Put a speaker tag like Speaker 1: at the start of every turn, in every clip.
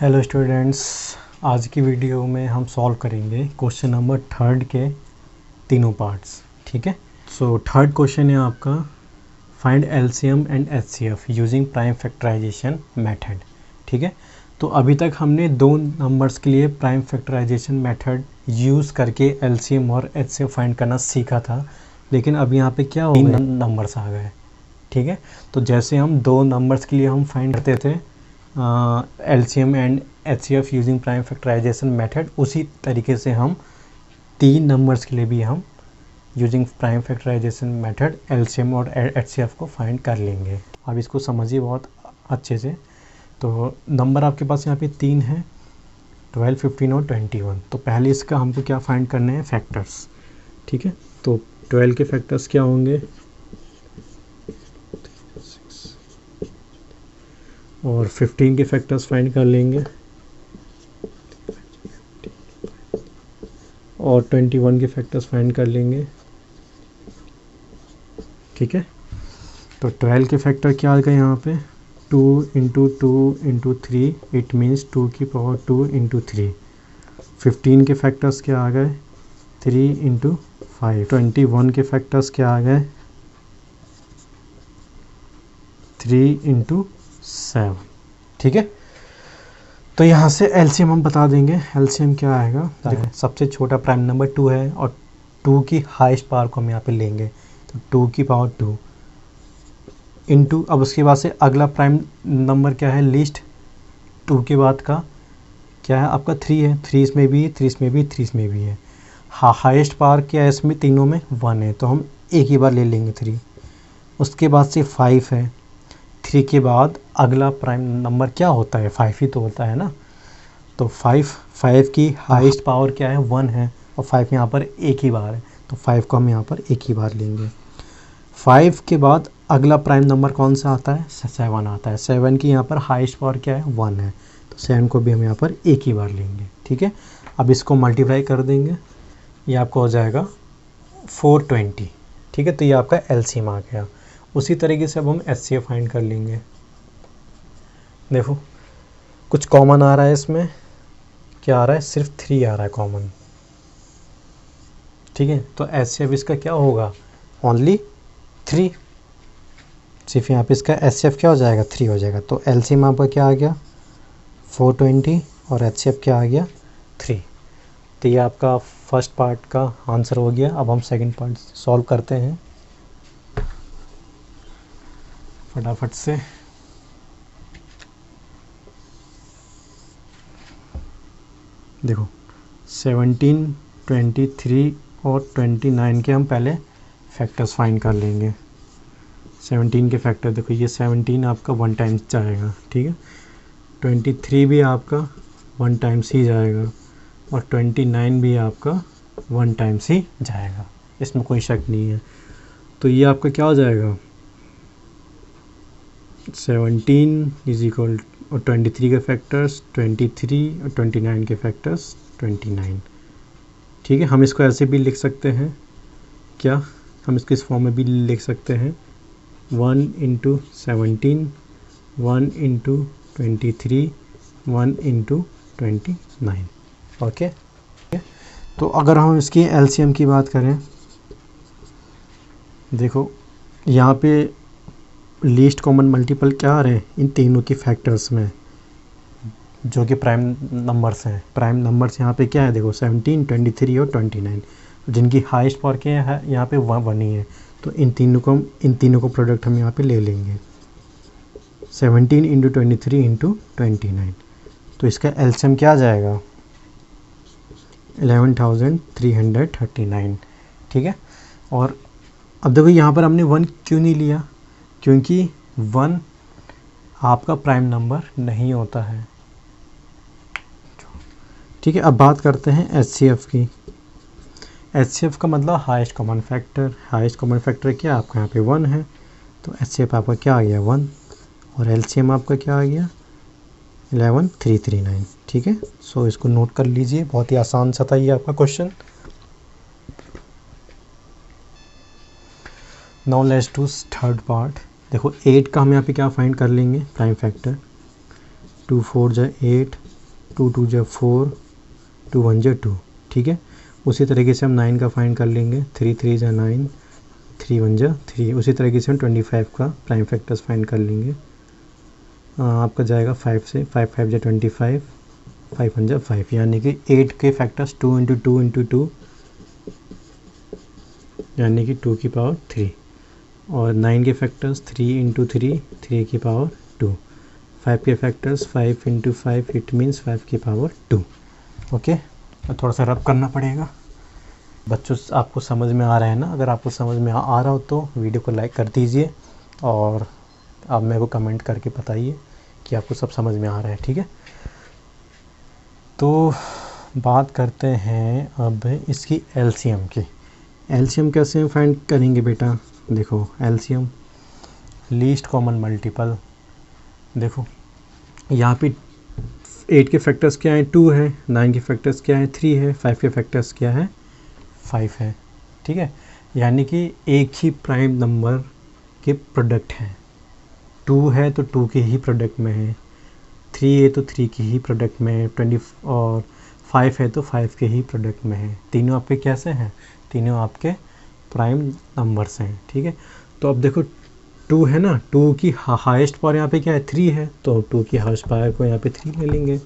Speaker 1: Hello students, आज की video में हम सॉल्व करेंगे क्वेश्चन नंबर 3 के तीनों पार्ट्स। ठीक है, सो थर्ड क्वेश्चन है आपका find LCM and HCF using prime factorisation method. ठीक है, तो अभी तक हमने दो नंबर्स के लिए प्राइम फैक्टराइजेशन मेथड यूज़ करके एलसीएम और एचसीएफ फाइंड करना सीखा था, लेकिन अब यहाँ पे क्या हो गया, नंबर्स आ गए। ठीक है, तो जैसे हम दो नंबर्स के लिए हम फाइंड करते थे LCM and HCF using prime factorisation method, उसी तरीके से हम तीन नंबर्स के लिए भी हम using prime factorisation method LCM और HCF को फाइंड कर लेंगे। अब इसको समझिए बहुत अच्छे से। तो नंबर आपके पास यहाँ पे तीन है, 12, 15 और 21। तो पहले इसका हमको क्या फाइंड करने हैं, फैक्टर्स। ठीक है, तो 12 के फैक्टर्स क्या होंगे और 15 के फैक्टर्स फाइंड कर लेंगे और 21 के फैक्टर्स फाइंड कर लेंगे। ठीक है, तो 12 के फैक्टर क्या आ गए यहाँ पे, 2 इंटू 2 इंटू 3, इट मीन्स 2 की पावर 2 इंटू 3। 15 के फैक्टर्स क्या आ गए, 3 इंटू 5। 21 के फैक्टर्स क्या आ गए, 3 इंटू 7। ठीक है, तो यहाँ से एलसीएम हम बता देंगे। एलसीएम क्या आएगा, सबसे छोटा प्राइम नंबर 2 है और 2 की हाईएस्ट पावर को हम यहाँ पे लेंगे, तो 2 की पावर 2 इंटू, अब उसके बाद से अगला प्राइम नंबर क्या है, लीस्ट 2 के बाद का क्या है आपका 3 है, 3 इसमें भी, 3 इसमें भी, 3 इसमें भी है। हाईएस्ट पावर क्या है इसमें तीनों में, 1 है, तो हम एक ही बार ले लेंगे 3। उसके बाद से 5 है, 3 के बाद अगला प्राइम नंबर क्या होता है, 5 ही तो होता है ना। तो 5 की हाईएस्ट पावर क्या है, 1 है, और 5 यहाँ पर एक ही बार है, तो 5 को हम यहाँ पर एक ही बार लेंगे। 5 के बाद अगला प्राइम नंबर कौन सा आता है, 7 आता है। 7 की यहाँ पर हाईएस्ट पावर क्या है, 1 है, तो 7 को भी हम यहाँ पर एक ही बार लेंगे। ठीक है, अब इसको मल्टीप्लाई कर देंगे, ये आपको हो जाएगा 420। ठीक है, तो ये आपका एलसीएम आ गया। उसी तरीके से अब हम एचसीएफ फाइंड कर लेंगे। देखो कुछ कॉमन आ रहा है इसमें, क्या आ रहा है, सिर्फ 3 आ रहा है कॉमन। ठीक है, तो एचसीएफ इसका क्या होगा, ओनली 3। सिर्फ यहाँ पे इसका एचसीएफ क्या हो जाएगा, 3 हो जाएगा। तो एलसीएम आपका क्या आ गया, 420, और एचसीएफ क्या आ गया, 3। तो ये आपका फर्स्ट पार्ट का आंसर हो गया। अब हम सेकंड पार्ट सॉल्व करते हैं फटाफट से। देखो 17, 23 और 29 के हम पहले फैक्टर्स फाइंड कर लेंगे। 17 के फैक्टर देखो, ये 17 आपका 1 टाइम्स जाएगा। ठीक है, 23 भी आपका 1 टाइम्स ही जाएगा, और 29 भी आपका 1 टाइम्स ही जाएगा, इसमें कोई शक नहीं है। तो ये आपका क्या हो जाएगा, 17 इज इक्वल, और 23 के फैक्टर्स 23 और 29 के फैक्टर्स 29। ठीक है, हम इसको ऐसे भी लिख सकते हैं, क्या हम इसको इस फॉर्म में भी लिख सकते हैं, 1 इंटू 17, 1 इंटू 23, 1 इंटू 29। ओके, तो अगर हम इसकी एलसीएम की बात करें, देखो यहाँ पे लीस्ट कॉमन मल्टीपल क्या आ रहे हैं इन तीनों की फैक्टर्स में, जो कि प्राइम नंबर्स हैं। प्राइम नंबर्स यहाँ पे क्या है, देखो 17, 23 और 29, जिनकी हाईएस्ट पावर क्या है यहाँ पे 1 ही है। तो इन तीनों को प्रोडक्ट हम यहाँ पे ले लेंगे, 17 इंटू 23 इंटू 29। तो इसका एलसीएम क्या आ जाएगा, 11,339। ठीक है, और अब देखो यहाँ पर हमने 1 क्यों नहीं लिया, क्योंकि 1 आपका प्राइम नंबर नहीं होता है। ठीक है, अब बात करते हैं एचसीएफ की। एचसीएफ का मतलब highest common factor. Highest common factor क्या आपका यहाँ पे 1 है, तो एचसीएफ आपका क्या आ गया, 1, और एलसीएम आपका क्या आ गया, 11,339। ठीक है, सो इसको नोट कर लीजिए, बहुत ही आसान सा था ये आपका question. Now let's do third part. देखो 8 का हम यहाँ पे क्या फाइंड कर लेंगे, प्राइम फैक्टर। 2 4 जा 8, 2 2 जा 4, 2 1 जा 2, ठीक है। उसी तरीके से हम 9 का फाइंड कर लेंगे, 3 3 जा 9, 3 1 जा 3। उसी तरीके से हम 25 का प्राइम फैक्टर्स फाइंड कर लेंगे। आपका जाएगा 5 से, 5 5 जा 25, 5 1 जा 5, यानी कि 8 के फैक्टर्स 2 इंटू 2 इंटू 2, यानी कि 2 की पावर 3, और 9 के फैक्टर्स 3 इंटू 3, 3 की पावर 2, 5 के फैक्टर्स 5 इंटू 5, इट मीन्स 5 की पावर 2। ओके, थोड़ा सा रब करना पड़ेगा। बच्चों आपको समझ में आ रहा है ना? अगर आपको समझ में आ रहा हो तो वीडियो को लाइक कर दीजिए और आप मेरे को कमेंट करके बताइए कि आपको सब समझ में आ रहा है, ठीक है। तो बात करते हैं अब इसकी एलसीएम की। एलसीएम कैसे फाइंड करेंगे बेटा? देखो, एलसीएम लीस्ट कॉमन मल्टीपल। देखो यहाँ पे 8 के फैक्टर्स क्या है? 2 है। 9 के फैक्टर्स क्या है? 3 है। 5 के फैक्टर्स क्या है? 5 है, ठीक है। यानी कि एक ही प्राइम नंबर के प्रोडक्ट हैं। 2 है तो 2 के ही प्रोडक्ट में है, 3 है तो 3 के ही प्रोडक्ट में है, 20 और 5 है तो 5 के ही प्रोडक्ट में है। तीनों आपके कैसे हैं? तीनों आपके प्राइम नंबर्स हैं, ठीक है। तो अब देखो 2 है ना, 2 की हाईएस्ट पावर यहाँ पे क्या है? 3 है, तो 2 की हाईएस्ट पावर को यहाँ पे 3 ले लेंगे,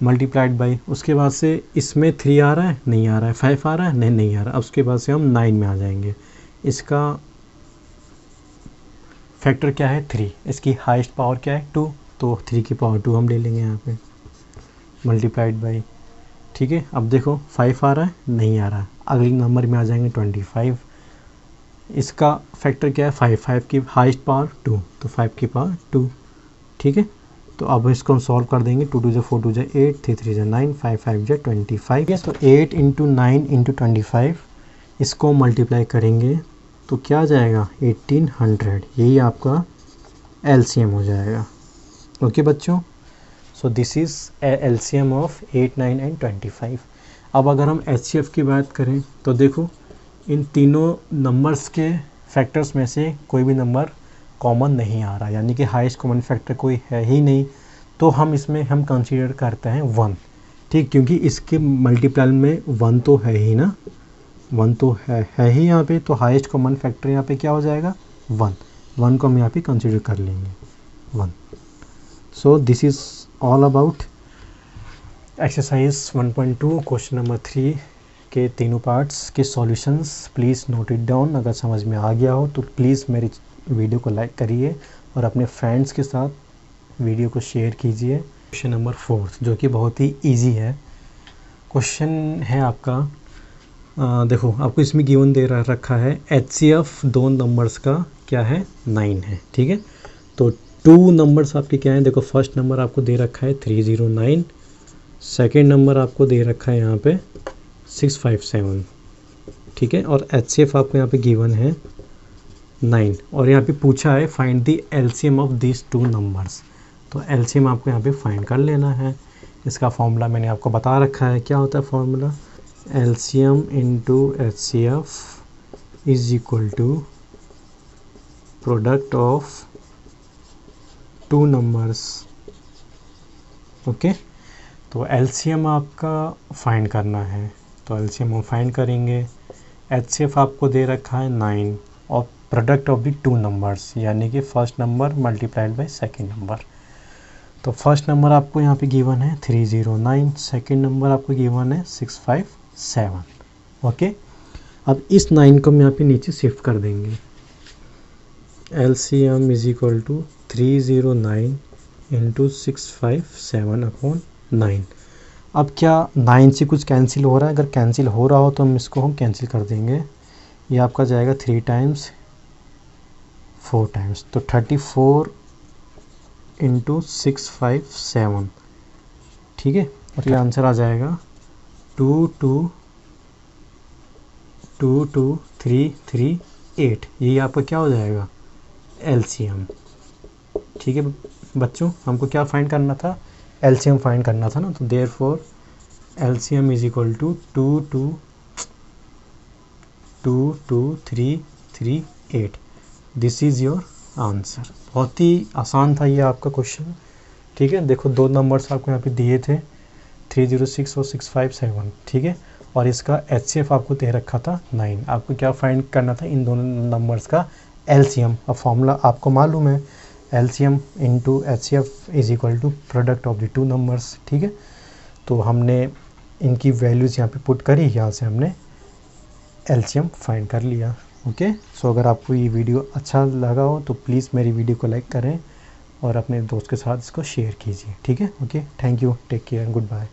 Speaker 1: मल्टीप्लाइड बाई, उसके बाद से इसमें 3 आ रहा है? नहीं आ रहा है। 5 आ रहा है? नहीं आ रहा। अब उसके बाद से हम 9 में आ जाएंगे। इसका फैक्टर क्या है? 3। इसकी हाईएस्ट पावर क्या है? 2, तो 3 की पावर 2 हम ले लेंगे यहाँ पे, मल्टीप्लाइड बाई, ठीक है। अब देखो 5 आ रहा है? नहीं आ रहा। अगले नंबर में आ जाएंगे 25। इसका फैक्टर क्या है? 5, 5 की हाईएस्ट पावर 2, तो 5 की पावर 2, ठीक है। तो अब इसको हम सॉल्व कर देंगे। 2 2 जा 4, 2 जा 8, 3 3 जा 9, 5 5 जा 25 है। तो 8 इंटू 9 इंटू 25, इसको मल्टीप्लाई करेंगे तो क्या आ जाएगा? 1800। यही आपका एलसीएम हो जाएगा। ओके बच्चों, so this is LCM of 8 9 and 25। अब अगर हम एचसीएफ की बात करें तो देखो इन तीनों नंबर्स के फैक्टर्स में से कोई भी नंबर कॉमन नहीं आ रहा, यानी कि हाईएस्ट कॉमन फैक्टर कोई है ही नहीं। तो हम इसमें हम कंसीडर करते हैं 1, ठीक, क्योंकि इसके मल्टीप्लाई में 1 तो है ही ना, 1 तो है ही यहाँ पे। तो हाईएस्ट कॉमन फैक्टर यहाँ पे क्या हो जाएगा? 1 को हम यहाँ पे कंसीडर कर लेंगे 1। So this is all about exercise 1.2 question number 3 के तीनों पार्ट्स के solutions. Please note it down. अगर समझ में आ गया हो तो प्लीज़ मेरी वीडियो को लाइक करिए और अपने फ्रेंड्स के साथ वीडियो को शेयर कीजिए। क्वेश्चन नंबर 4 जो कि बहुत ही इजी है। क्वेश्चन है आपका, देखो आपको इसमें गिवन दे रखा है एचसीएफ दो नंबर्स का क्या है? 9 है, ठीक है। तो 2 नंबर्स आपके क्या हैं? देखो फर्स्ट नंबर आपको दे रखा है 309, सेकेंड नंबर आपको दे रखा है यहाँ पे 657, ठीक है। और एचसीएफ आपको यहाँ पे गिवन है 9, और यहाँ पे पूछा है find the LCM of this 2 numbers. तो एलसीएम आपको यहाँ पे फाइंड कर लेना है। इसका फॉर्मूला मैंने आपको बता रखा है। क्या होता है formula? LCM into HCF is equal to product of 2 numbers. Okay, तो एलसीएम आपका फाइंड करना है, तो एलसीएम हम फाइंड करेंगे। एचसीएफ आपको दे रखा है 9 और प्रोडक्ट ऑफ द 2 नंबर्स, यानी कि first number multiplied by second number. तो फर्स्ट नंबर आपको यहाँ पे गिवन है 309, सेकेंड नंबर आपको गिवन है 657। ओके, अब इस 9 को हम यहाँ पे नीचे शिफ्ट कर देंगे। LCM is equal to 309 into 657 upon 9। अब क्या 9 से कुछ कैंसिल हो रहा है? अगर कैंसिल हो रहा हो तो हम इसको कैंसिल कर देंगे। ये आपका जाएगा 3 टाइम्स 4 टाइम्स, तो 34 इंटू 657, ठीक है। और ये आंसर आ जाएगा 22338। यही आपका क्या हो जाएगा? एलसीएम, ठीक है बच्चों। हमको क्या फाइंड करना था? एलसीएम फाइंड करना था ना। तो therefore LCM is equal to 22338। This is your answer. बहुत ही आसान था ये आपका क्वेश्चन, ठीक है। देखो दो नंबर्स आपको यहाँ पे दिए थे 306 और 657, ठीक है, और इसका HCF आपको दे रखा था 9। आपको क्या फाइंड करना था, इन दोनों नंबर्स का LCM। अब फॉर्मूला आपको मालूम है, LCM into HCF is equal to product of the two numbers, ठीक है। तो हमने इनकी वैल्यूज़ यहाँ पे पुट करी, यहाँ से हमने LCM फाइंड कर लिया। ओके, सो अगर आपको ये वीडियो अच्छा लगा हो तो प्लीज़ मेरी वीडियो को लाइक करें और अपने दोस्त के साथ इसको शेयर कीजिए, ठीक है। Okay, thank you, take care, good bye.